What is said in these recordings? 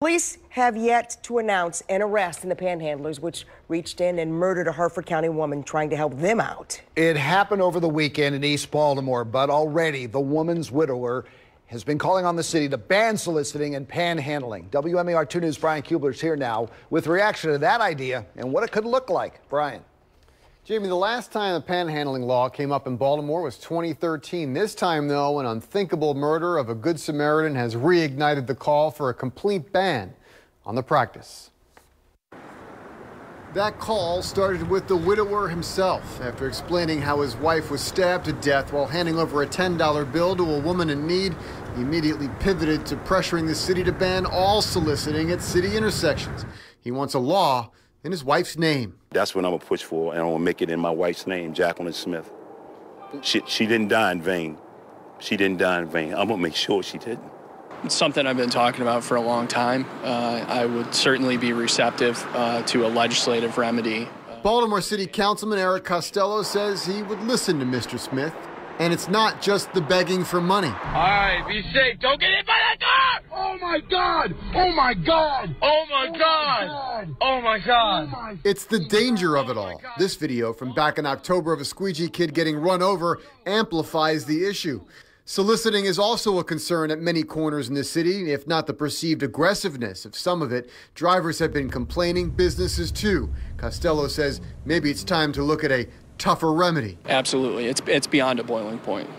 Police have yet to announce an arrest in the panhandlers, which reached in and murdered a Harford County woman trying to help them out. It happened over the weekend in East Baltimore, but already the woman's widower has been calling on the city to ban soliciting and panhandling. WMAR 2 News' Brian Kubler is here now with reaction to that idea and what it could look like. Brian. Jamie, the last time the panhandling law came up in Baltimore was 2013. This time, though, an unthinkable murder of a Good Samaritan has reignited the call for a complete ban on the practice. That call started with the widower himself. After explaining how his wife was stabbed to death while handing over a $10 bill to a woman in need, he immediately pivoted to pressuring the city to ban all soliciting at city intersections. He wants a law in his wife's name. That's what I'm gonna push for, and I'm gonna make it in my wife's name, Jacqueline Smith. She didn't die in vain. She didn't die in vain. I'm gonna make sure she didn't. It's something I've been talking about for a long time. I would certainly be receptive to a legislative remedy. Baltimore City Councilman Eric Costello says he would listen to Mr. Smith. And it's not just the begging for money. All right, be safe. Don't get hit by that car! Oh, my God! Oh, my God! Oh, my God! Oh, my God! It's the danger of it all. This video from back in October of a squeegee kid getting run over amplifies the issue. Soliciting is also a concern at many corners in the city, if not the perceived aggressiveness of some of it. Drivers have been complaining, businesses too. Costello says maybe it's time to look at a tougher remedy. Absolutely. It's beyond a boiling point.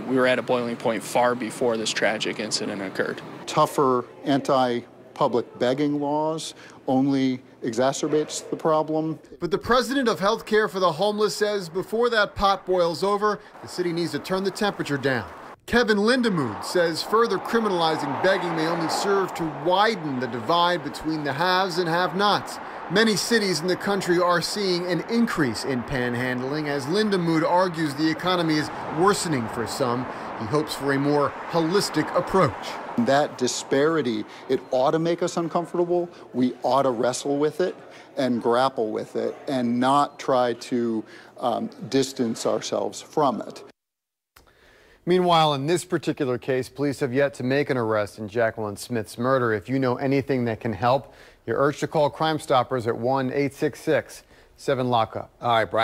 We were at a boiling point far before this tragic incident occurred. Tougher anti-public begging laws only exacerbates the problem. But the president of Healthcare for the Homeless says before that pot boils over, the city needs to turn the temperature down. Kevin Lindemood says further criminalizing begging may only serve to widen the divide between the haves and have-nots. Many cities in the country are seeing an increase in panhandling. As Lindemood argues the economy is worsening for some, he hopes for a more holistic approach. That disparity, it ought to make us uncomfortable. We ought to wrestle with it and grapple with it and not try to distance ourselves from it. Meanwhile, in this particular case, police have yet to make an arrest in Jacqueline Smith's murder. If you know anything that can help, you're urged to call Crime Stoppers at 1-866-7-LOCK-UP. All right, Brian.